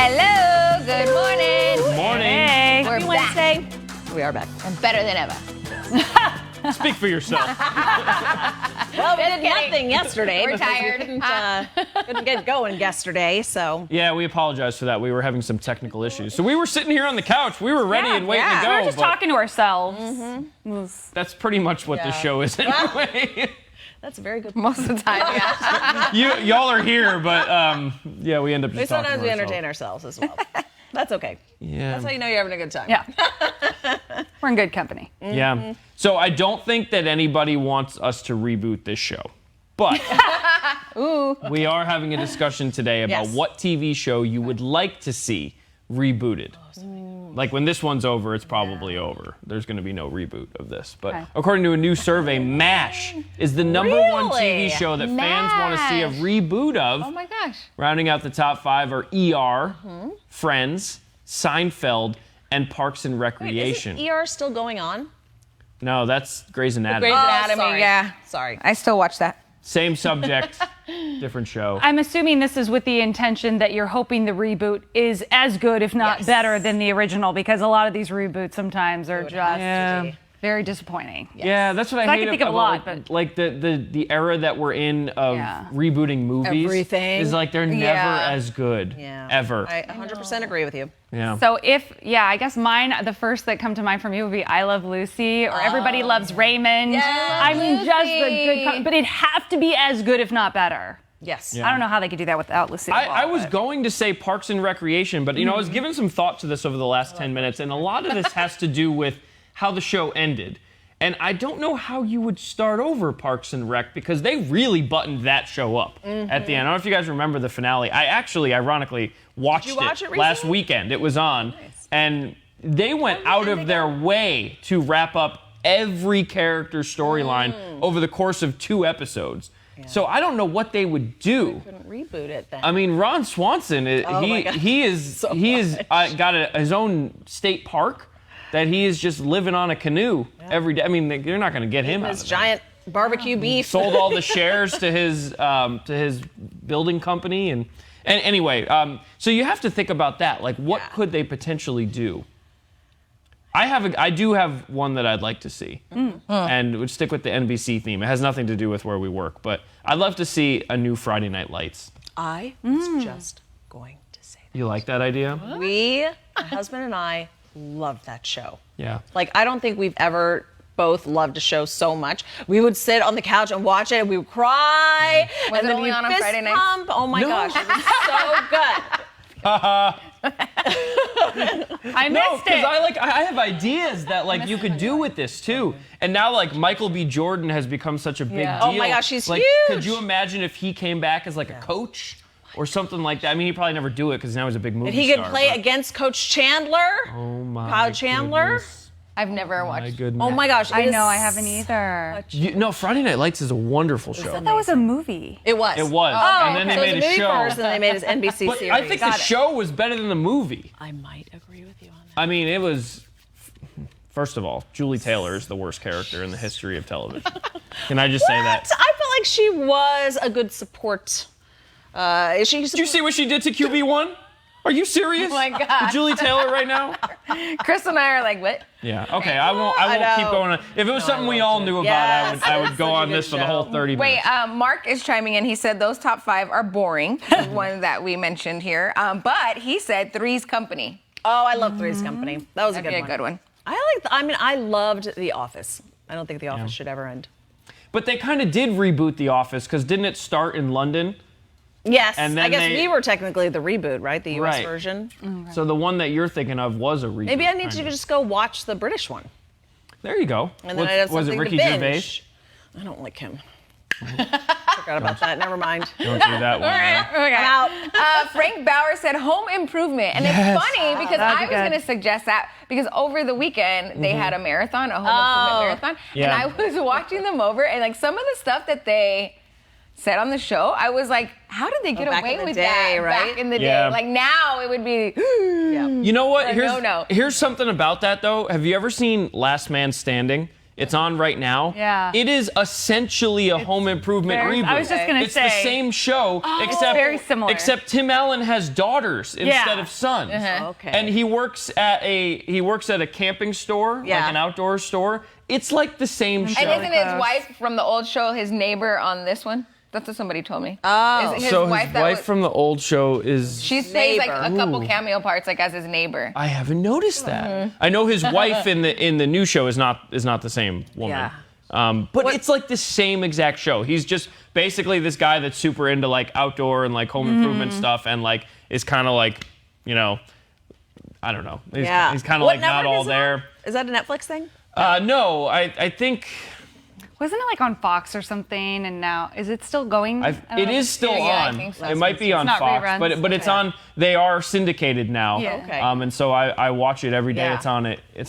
Hello, good morning. Good morning. Hey, we're Happy back. Wednesday. We are back. And better than ever. Speak for yourself. Well, we Just did kidding. nothing yesterday. We're because tired. We couldn't get going yesterday, so. Yeah, we apologize for that. We were having some technical issues. So we were sitting here on the couch. We were ready and waiting to go. We were just but talking to ourselves. That's pretty much what the show is anyway. That's a very good Most of the time, yeah. Y'all are here, but yeah, we end up just talking Sometimes to we ourselves. entertain ourselves as well. That's okay. Yeah. That's how you know you're having a good time. Yeah. We're in good company. Yeah. So I don't think that anybody wants us to reboot this show. But we are having a discussion today about Yes. what TV show you would like to see rebooted. Like when this one's over, it's probably over. There's going to be no reboot of this. But Okay. according to a new survey, MASH is the number one TV Really? show that fans want to see a MASH. reboot of. Oh my gosh. Rounding out the top 5 are ER, Friends, Seinfeld, and Parks and Recreation. Isn't ER still going on? No, that's Grey's Anatomy. Grey's Anatomy, sorry. yeah. Sorry. I still watch that. Same subject, different show. I'm assuming this is with the intention that you're hoping the reboot is as good, if not Yes. better, than the original, because a lot of these reboots sometimes are just Yeah. very disappointing. Yeah, that's what I So I hate can think of a about, lot, like, but- like the era that we're in of Yeah. rebooting movies. Everything. is like they're never Yeah. as good Yeah. ever. I 100% agree with you. Yeah. So I guess mine, the first that come to mind for me would be I Love Lucy or Everybody Loves Raymond. Yes, I mean, just the Lucy. good, but it'd have to be as good, if not better. Yes. Yeah. I don't know how they could do that without Lucy. I was going to say Parks and Recreation, but I was giving some thought to this over the last 10 minutes, and a lot of this has to do with how the show ended. And I don't know how you would start over Parks and Rec because they really buttoned that show up at the end. I don't know if you guys remember the finale. I actually, ironically, watched you watch it last recently? weekend. It was on, and they went out of their way to wrap up every character storyline over the course of 2 episodes. So I don't know what they would do. Couldn't reboot it then. I mean, Ron Swanson, my God. he is got his own state park that he is just living on a canoe every day. I mean, you're not going to get him out His of giant barbecue beef. Sold all the shares to his building company, and anyway, so you have to think about that. Like, what could they potentially do? I do have one that I'd like to see, and it would stick with the NBC theme. It has nothing to do with where we work, but I'd love to see a new Friday Night Lights. I was just going to say that. You like that idea? My husband and I, loved that show. Yeah. Like, I don't think we've ever both loved a show so much. We would sit on the couch and watch it, and we would cry. Was and it then only we'd on fist Friday nights? pump. Oh my gosh, it was so good. I No, missed because it. I have ideas that like you could do with this too. And now like Michael B. Jordan has become such a big Yeah. deal. Oh my gosh, he's like, huge. Could you imagine if he came back as like a coach or something like that? I mean, he'd probably never do it because now he's a big movie If he could star, play but- against Coach Chandler. Oh my Kyle Chandler. goodness. I've never My watched. goodness. Oh my gosh, I it is know, I haven't either. No, Friday Night Lights is a wonderful show. That was a movie. It was. It was. Oh, and then they so it was made a a movie show. first, and then they made his NBC But series. I think the show was better than the movie. I might agree with you on that. I mean, it was. First of all, Julie Taylor is the worst character in the history of television. Can I just say that? I felt like she was a good support. Did you see what she did to QB1? Are you serious? Oh my God. Julie Taylor right now? Chris and I are like, what? Yeah. Okay. I won't know. keep going on. If it was something we all knew about, Yes, I would it's go such a on good this for the show. whole 30 Wait, minutes. Mark is chiming in. He said those top 5 are boring. The one that we mentioned here. But he said Three's Company. Oh, I love Three's Company. That was That'd be a good one. I loved The Office. I don't think The Office should ever end. But they kind of did reboot The Office because didn't it start in London? Yes, And I then guess they- we were technically the reboot, right? The U.S. Right. version. So the one that you're thinking of was a reboot. Maybe I need to kind of. just go watch the British one. There you go. And then I'd have was something it Ricky to binge. Gervais? I don't like him. Forgot about that. Never mind. Don't do that one. man. Okay. I'm out. Frank Bauer said Home Improvement. And Yes. it's funny because that'd I be was good. going to suggest that because over the weekend they had a marathon, a Home Improvement marathon. Yeah. And I was watching them over and like some of the stuff that they said on the show, I was like, how did they get back away in the with day, that right? back in the Yeah. day? Like now it would be, Yeah. You know what? Or no. Here's something about that though. Have you ever seen Last Man Standing? It's on right now. Yeah. It is essentially a Home Improvement reboot. I was just gonna it's say. the same show, except very similar. Except Tim Allen has daughters instead of sons. Okay. And he works at a camping store, like an outdoor store. It's like the same show. And isn't his wife from the old show his neighbor on this one? That's what somebody told me. Oh. Is it So his wife from the old show is. She plays like a couple Ooh. cameo parts, like as his neighbor. I haven't noticed that. I know his wife in the new show is not the same woman. Yeah. But it's like the same exact show. He's just basically this guy that's super into like outdoor and like home improvement stuff, and like is kind of like, you know, I don't know. He's kind of like not all there. Is that a Netflix thing? No, I think. Wasn't it like on Fox or something? And now is it still going? It is still Yeah, I on. think so. It might be on not Fox, reruns. but it's on. They are syndicated now. Yeah. Okay. And so I watch it every day. Yeah. It's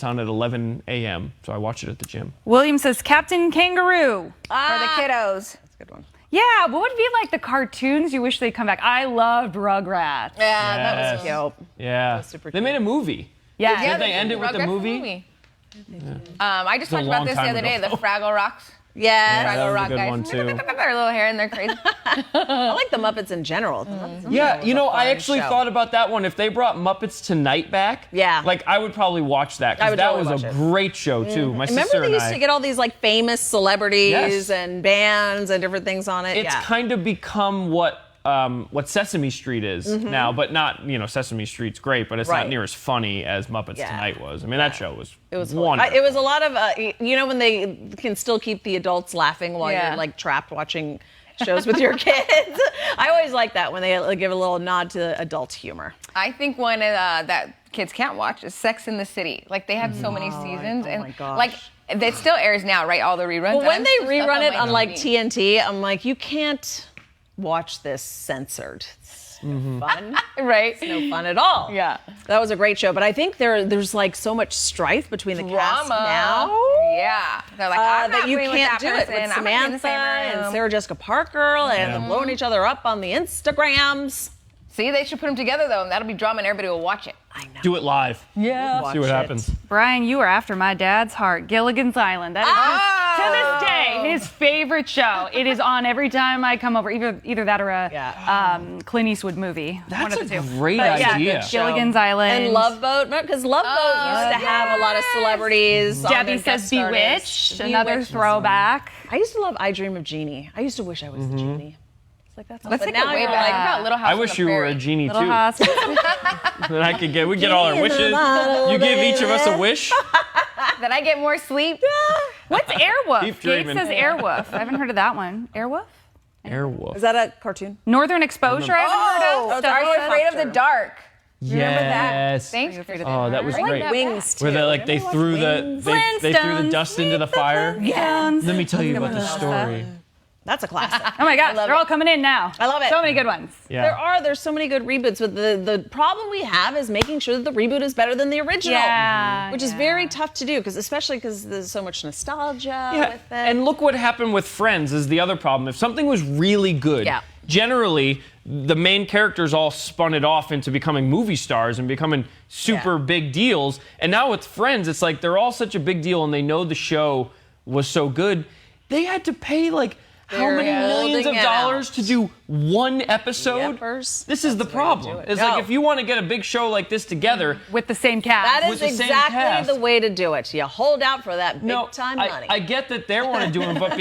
on at 11 a.m. So I watch it at the gym. William says Captain Kangaroo. For the kiddos. That's a good one. Yeah, what would be like the cartoons you wish they'd come back? I loved Rugrats. Yeah, that was Yes. Cute. Yeah. super They made a movie. Yeah. Yeah, Did they end it with the Rugrats movie? I just a talked about long this the time other day, ago. the Fraggle Rocks. Yeah. that Fraggle was a Rock good guys. one, too. Their little hair and they're crazy. I like the Muppets in general. Yeah, you know, I fun actually show. thought about that one. If they brought Muppets Tonight back, Yeah. like I would probably watch that I because would that totally was a watch it. great show too. My sister Remember they and used I. to get all these like famous celebrities Yes. and bands and different things on it. It's yeah. kind of become what Sesame Street is now, but not, you know, Sesame Street's great, but it's Right. not near as funny as Muppets Yeah. Tonight was. I mean, that show was It wonderful. It was a lot of, you know, when they can still keep the adults laughing while Yeah. you're like trapped watching shows with your kids. I always like that when they like, give a little nod to adult humor. I think one that kids can't watch is Sex in the City. Like they had so many seasons, oh and my gosh. like it still airs now, right? All the reruns. But and when I'm they still stuck rerun it my on like TV. TNT, I'm like, you can't watch this censored. It's no fun. right? No fun at all. Yeah. That was a great show, but I think there's like so much strife between the cast Drama. now. Yeah, they're like, I'm not that you being with can't that do it person. with I'm gonna be in the Samantha same and room. Sarah Jessica Parker and them blowing each other up on the Instagrams. See, they should put them together though, and that'll be drama, and everybody will watch it. I know. Do it live. Yeah. See what happens. Brian, you are after my dad's heart. Gilligan's Island. That is to this day his favorite show. It is on every time I come over. Either that or a Clint Eastwood movie. One That's of the a two. great But yeah, idea. Gilligan's Island. And Love Boat, because Love Boat used to have a lot of celebrities. on Debbie their guest says stars. Bewitched, another Bewitched. throwback. I used to love I Dream of Jeannie. I used to wish I was the genie. It's like that's Let's but take it way you're back. like, What about Little House I on wish the you were Prairie? a genie Little too. Hospital. Then we get all our wishes. You give each of us a wish. Did I get more sleep? What's Airwolf? Keep Gabe dreaming. says Airwolf. I haven't heard of that one. Airwolf? Airwolf. Is that a cartoon? Northern Exposure, I haven't heard of. Are you Stella afraid of says- the dark? Remember that? Yes. Thanks. Oh, that was Bring great. that Wings too. Where they like they Remember threw watching the Wings? they threw the Flintstones. dust into the fire. Yeah. Let me tell you about the story. That's a classic. Oh my gosh, love they're it. all coming in now. I love it. So many good ones. Yeah. There's so many good reboots, but the problem we have is making sure that the reboot is better than the original. Yeah, Which is very tough to do, especially because there's so much nostalgia Yeah, with it. and look what happened with Friends is the other problem. If something was really good, Yeah. generally the main characters all spun it off into becoming movie stars and becoming super big deals. And now with Friends, it's like they're all such a big deal and they know the show was so good. They had to pay like how They're many millions of building it dollars out. to do one episode? Yepers. This is the That's the way to problem. do it. It's No. like if you want to get a big show like this together, With the same cast. That with is the same exactly cast. the way to do it. You hold out for that no, big time money. I get that they want to do it, but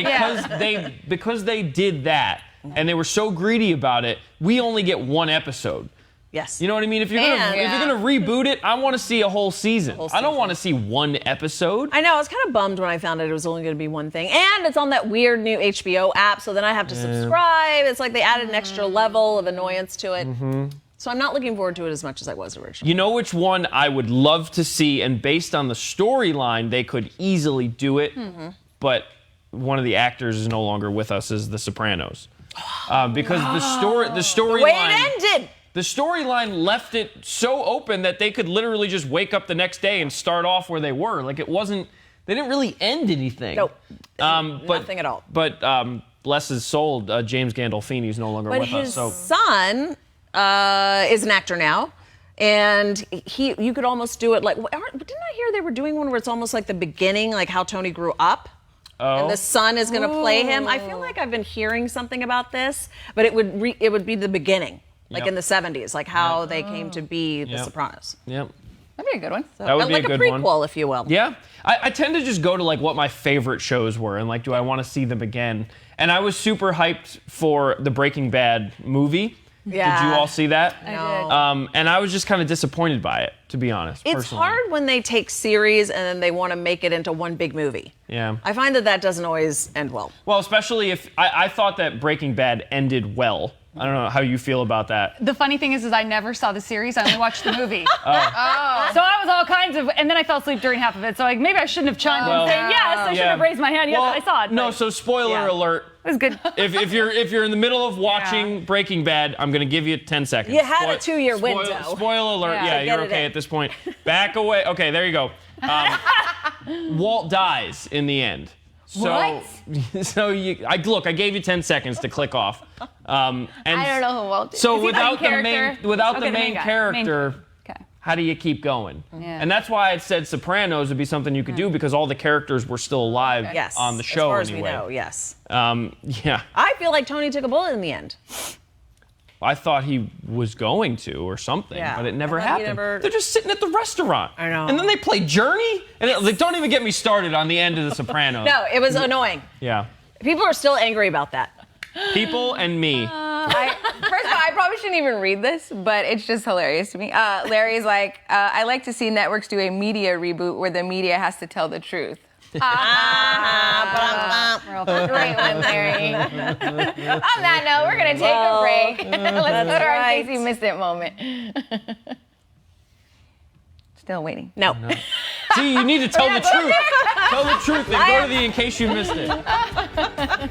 because they did that and they were so greedy about it, we only get one episode. yes. You know what I mean? If you're And- gonna reboot it, I want to see a whole season. Whole I don't season. want to see one episode. I know. I was kind of bummed when I found out it was only going to be one thing. And it's on that weird new HBO app, so then I have to subscribe. It's like they added an extra level of annoyance to it. So I'm not looking forward to it as much as I was originally. You know which one I would love to see, and based on the storyline, they could easily do it. But one of the actors is no longer with us. Is The Sopranos, because the storyline. The way it ended. The storyline left it so open that they could literally just wake up the next day and start off where they were. Like it wasn't. They didn't really end anything. Nope. But, Nothing at all. But bless his soul, James Gandolfini is no longer But with us. his So son is an actor now. And you could almost do it like, didn't I hear they were doing one where it's almost like the beginning, like how Tony grew up? Oh. And the son is going to play him. I feel like I've been hearing something about this, but it would be the beginning, like in the 70s, like how they came to be The Sopranos. Yep. That'd be a good one. That would be like a good prequel, one. if you will. Yeah. I tend to just go to like what my favorite shows were and like, do I want to see them again? And I was super hyped for the Breaking Bad movie. Yeah. Did you all see that? I did. And I was just kind of disappointed by it, to be honest. It's personally. hard when they take series and then they want to make it into one big movie. Yeah. I find that doesn't always end well. Well, especially if I thought that Breaking Bad ended well. I don't know how you feel about that. The funny thing is I never saw the series. I only watched the movie. So I was all kinds of, and then I fell asleep during half of it. So like maybe I shouldn't have chimed in and saying yes. I should have raised my hand. Yes, Well, I saw it. No, but so spoiler alert. it was good. If you're in the middle of watching Breaking Bad, I'm gonna give you 10 seconds. You had a 2-year window. Spoil alert. Yeah. Yeah, Get you're it okay in. at this point. Back away. Okay, there you go. Walt dies in the end. So, What? So I gave you 10 seconds to click off. And I don't know who Walt is. So Is he without the the main main character? without Okay, the main guy. character, Okay. how do you keep going? Yeah. And that's why I said Sopranos would be something you could do because all the characters were still alive Yes. on the show as far as anyway. we know, yes. Yeah, I feel like Tony took a bullet in the end. I thought he was going to or something, Yeah. but it never I thought he happened. never- They're just sitting at the restaurant. I know. And then they play Journey, and like, don't even get me started on the end of The Sopranos. No, it was annoying. Yeah. People are still angry about that. People and me. First of all, I probably shouldn't even read this, but it's just hilarious to me. Larry's like, I like to see networks do a media reboot where the media has to tell the truth. Great one, Larry. On that note, we're going to take a break. Let's go to our right. In Case You Missed It moment. Still waiting. No. See, you need to tell the truth. Tell the truth and go to the In Case You Missed It.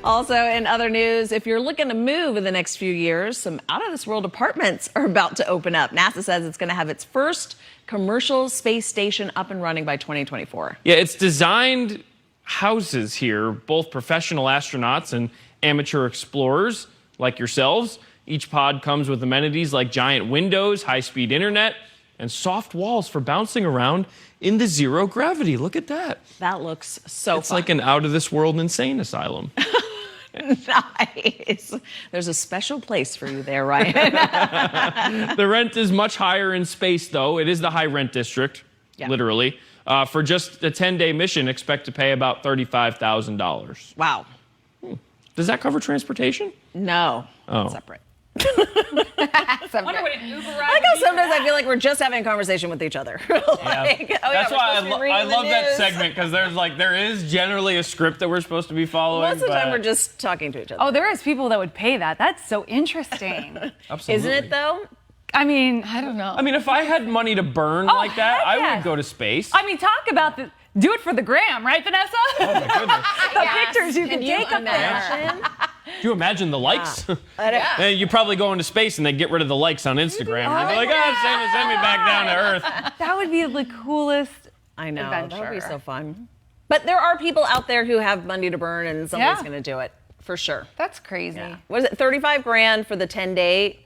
Also, in other news, if you're looking to move in the next few years, some out-of-this-world apartments are about to open up. NASA says it's going to have its first commercial space station up and running by 2024. Yeah, it's designed houses here, both professional astronauts and amateur explorers like yourselves. Each pod comes with amenities like giant windows, high-speed internet, and soft walls for bouncing around in the zero gravity. Look at that. That looks so It's fun. like an out-of-this-world insane asylum. Nice. There's a special place for you there, Ryan. The rent is much higher in space, though. It is the high rent district, literally. For just a 10-day mission, expect to pay about $35,000. Wow. Does that cover transportation? No. Oh. Separate. I wonder what an Uber ride I like how sometimes I feel like we're just having a conversation with each other. Like, That's why I love that news. segment, because there is generally a script that we're supposed to be following. Most of the time but- we're just talking to each other. Oh, there is people that would pay that. That's so interesting. Absolutely. Isn't it though? I mean, I don't know. I mean, if I had money to burn like that, heck I yes. would go to space. talk about do it for the gram, right, Vanessa? Oh my goodness. The pictures you can Can you take of there. imagine? Do you imagine the likes? Yeah. And you probably go into space and they get rid of the likes on Instagram. And they're like, send me back down to Earth. That would be the coolest. I know. That would be Adventure. so fun. But there are people out there who have money to burn, and somebody's Yeah. going to do it for sure. That's crazy. What is it? $35,000 for the 10-day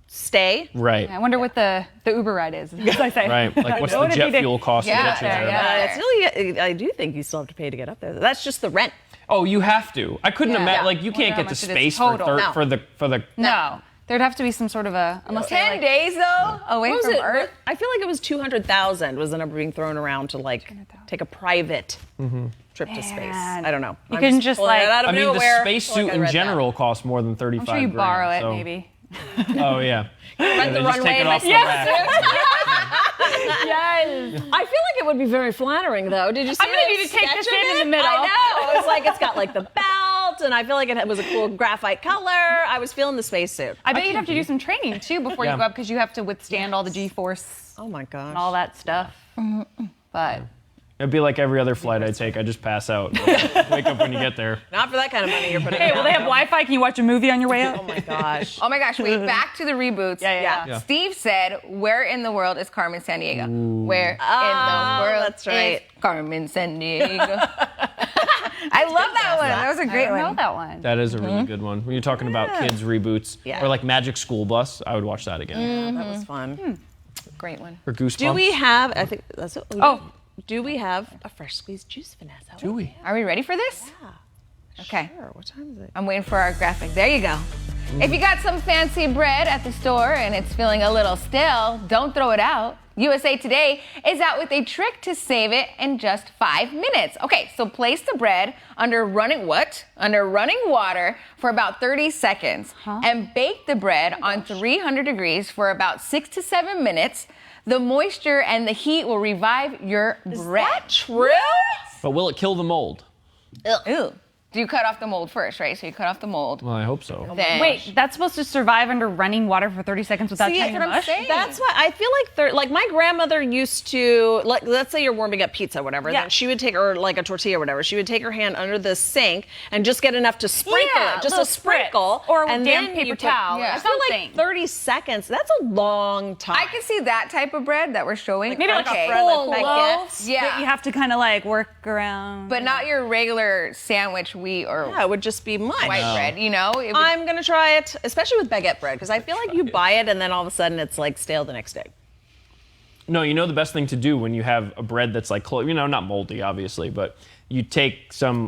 stay. Right. I wonder what the Uber ride is. As I say. Right. Like, what's the What if jet you did- fuel cost Yeah, to get you there? yeah. I do think you still have to pay to get up there. That's just the rent. Oh, you have to. I couldn't Yeah. imagine. Like, you Wonder can't how get to much it is space total. for No. the. No. There'd have to be some sort of unless they 10 days, though, away What was from it? Earth. I feel like it was 200,000 was the number being thrown around to like take a private trip to space. Man. I don't know. You couldn't just, pulling like- it out of I mean, nowhere. the spacesuit in general costs more than 35. I'm sure you borrow it, so- maybe. Oh yeah. Rent They the just runway. take it in off my the rack. Yes. I feel like it would be very flattering, though. Did you see I'm gonna that need to take sketch this of in it? the middle. I know. It's like it's got like the belt, and I feel like it was a cool graphite color. I was feeling the spacesuit. I bet you'd have to do some training too before Yeah. you go up because you have to withstand all the G-force Oh my gosh. and all that stuff. But It'd be like every other flight I take. I just pass out. Wake up when you get there. Not for that kind of money you're putting. hey, will they have Wi-Fi? Can you watch a movie on your way up? Oh my gosh. Oh my gosh, wait, back to the reboots. Yeah. Steve said, where in the world is Carmen Sandiego? Where in the world that's right. is Carmen Sandiego? I love that one. That was a great I know one. that one. That is a really good one. When you're talking about kids reboots or like Magic School Bus, I would watch that again. That was fun. Great one. Or Goosebumps. Do we have? I think that's it. Oh. Do we have a fresh squeezed juice, Vanessa? Do we? Are we ready for this? Yeah. Okay. Sure. What time is it? I'm waiting for our graphic. There you go. If you got some fancy bread at the store and it's feeling a little stale, don't throw it out. USA Today is out with a trick to save it in just 5 minutes. Okay, so place the bread under running water for about 30 seconds and bake the bread on 300 degrees for about 6 to 7 minutes. The moisture and the heat will revive your bread. That true? But will it kill the mold? Ew. Do you cut off the mold first, right? So you cut off the mold. Well, I hope so. Then Wait, that's supposed to survive under running water for 30 seconds without See, turning that's what I'm mush? saying. That's why I feel like my grandmother used to, like, let's say you're warming up pizza or whatever, Yeah. then she would take, or like a tortilla or whatever, she would take her hand under the sink and just get enough to sprinkle Yeah, it, just little a sprinkle. spritz. Or a and damp then paper you put- towel or I feel like something. 30 seconds, that's a long time. I can see that type of bread that we're showing. Maybe like okay. a full like loaf Yeah. that you have to kind of like work around. But not your regular sandwich wheat or Yeah, it would just be much. white bread, you know? It would- I'm going to try it, especially with baguette bread, because I feel like you buy it and then all of a sudden it's like stale the next day. No, you know the best thing to do when you have a bread that's like, not moldy, obviously, but you take some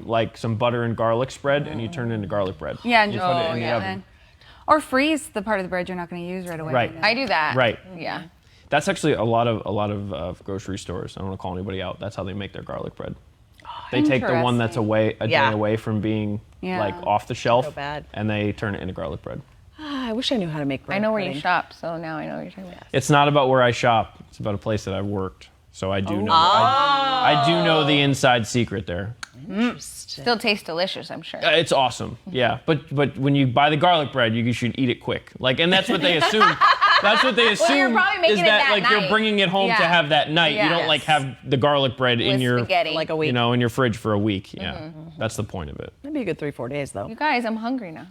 butter and garlic spread and you turn it into garlic bread. yeah, and You just put it in the oven. Or freeze the part of the bread you're not going to use right away. Right. I do that. Right. Yeah. That's actually a lot of grocery stores. I don't want to call anybody out. That's how they make their garlic bread. They take the one that's a day Yeah. away from being Yeah. like off the shelf, So bad. and they turn it into garlic bread. I wish I knew how to make bread. I know where you pudding. shop, so now I know what you're talking about. It's not about where I shop. It's about a place that I've worked. So I do know. Oh. I do know the inside secret there. Still tastes delicious, I'm sure. It's awesome. Yeah, but when you buy the garlic bread, you should eat it quick. Like, and that's what they assume. That's what they assume probably making is it that that like night. you're bringing it home to Yeah. have that night. You Yeah. don't like have the garlic bread in With your spaghetti. Like a week. in your fridge for a week. Yeah, that's the point of it. Maybe a good 3-4 days, though. You guys, I'm hungry now.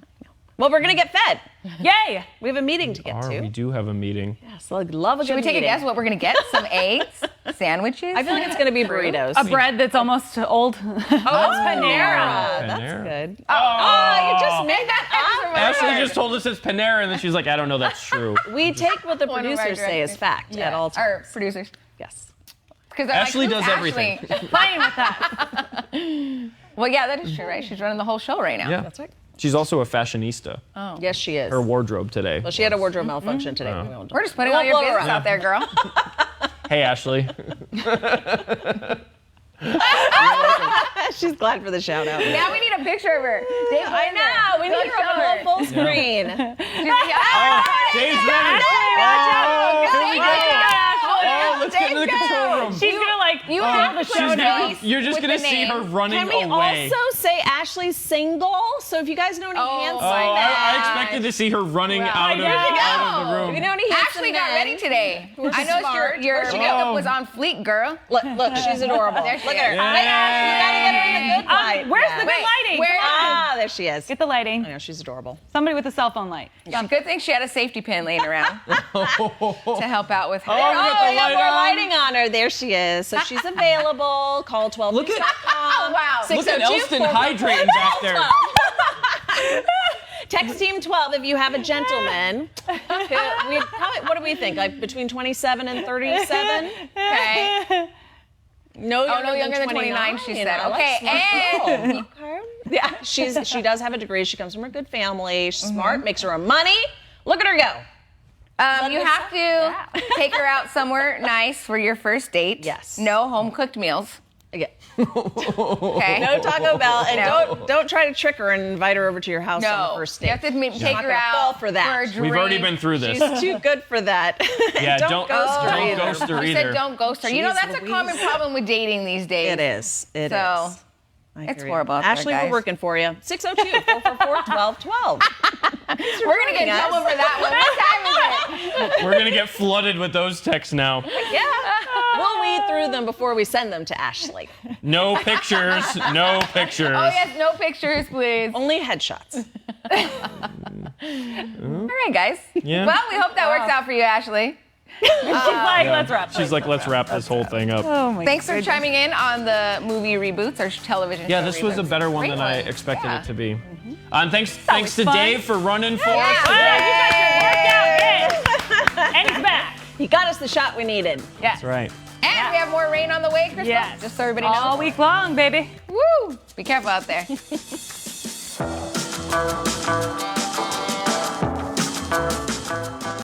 Well, we're going to get fed. Yay! We have a meeting to get We to. do have a meeting. Yes, I love a good Should we take a meeting. guess what we're gonna get? Some eggs? Sandwiches? I feel like it's going to be burritos. A bread that's almost old. Oh, Panera. Panera. That's good. Oh, You just made that up. Ashley just told us it's Panera, and then she's like, I don't know, that's true. We take what the One of our producers say as directors. fact at all times. Our producers. Yes. Because Ashley does everything. Playing with that. Well, yeah, that is true, right? She's running the whole show right now. Yeah, That's right. She's also a fashionista. Yes, she is. Her wardrobe today. Well, she had a wardrobe malfunction today. We won't- We're just putting We all won't your blow her business up. out there, girl. Hey, Ashley. She's glad for the shout out. Now we need a picture of her. Dave, I know. We need her on a little full screen. Dave's ready. Oh, here we go. Oh, let's get into the control room. She's gonna like You have the show notes. You're just with gonna the see name. her running Can we away. also say Ashley's single? So if you guys know any handsome Oh, men, I expected to see her running out of the room. if you know any handsome Ashley got men, ready today. I know smart. your Where'd she makeup go? was on fleek, girl. Look, she's adorable. There she Look at her. is. Wait, Ashley, you gotta get her in the good light. where's the Yeah. good Wait, lighting? where- Come on. Ah, there she is. Get the lighting. I know, she's adorable. Somebody with a cell phone light. Good thing she had a safety pin laying around to help out with her. Oh, we got the we got light more on. lighting on her. There she is. So she's available. Call 12. Look at- Oh, wow. Look at Elston hydrating back there. Text Team 12 if you have a gentleman. What do we think? Like between 27 and 37? Okay. No Oh, no younger than 29, she said. Okay, and Yeah, she does have a degree. She comes from a good family. She's smart, makes her own money. Look at her go. you have to take her out somewhere nice for your first date. Yes. No home cooked meals. Yeah. Okay. No Taco Bell, and No. don't try to trick her and invite her over to your house on the No. first You date. have to take not her gonna out fall for that. a drink. We've already been through this. She's too good for that. Yeah, don't ghost her don't either. ghost her You either. said don't ghost her. You know, Jeez that's a common Louise. problem with dating these days. It is. It So, is. I it's hear you. horrible out there, Ashley, guys. we're working for you. 602-444-1212. We're going to get in trouble for that one. What time is it? We're gonna get flooded with those texts now. Yeah. We'll weed through them before we send them to Ashley. No pictures. No pictures. Oh, yes, no pictures, please. Only headshots. All right, guys. Yeah. Well, we hope that works out for you, Ashley. She's like, let's wrap. She's like, let's wrap this whole thing up. Oh my Thanks for goodness. chiming in on the movie reboots or television Yeah, show this was a reboots. better one Great than I expected Yeah. it to be. And thanks was to fun. Dave for running for us Well, today. you got your workout in. And he's back. He got us the shot we needed. Yeah. That's right. And we have more rain on the way, Crystal. Yes. Just so everybody knows. All week long, baby. Woo! Be careful out there.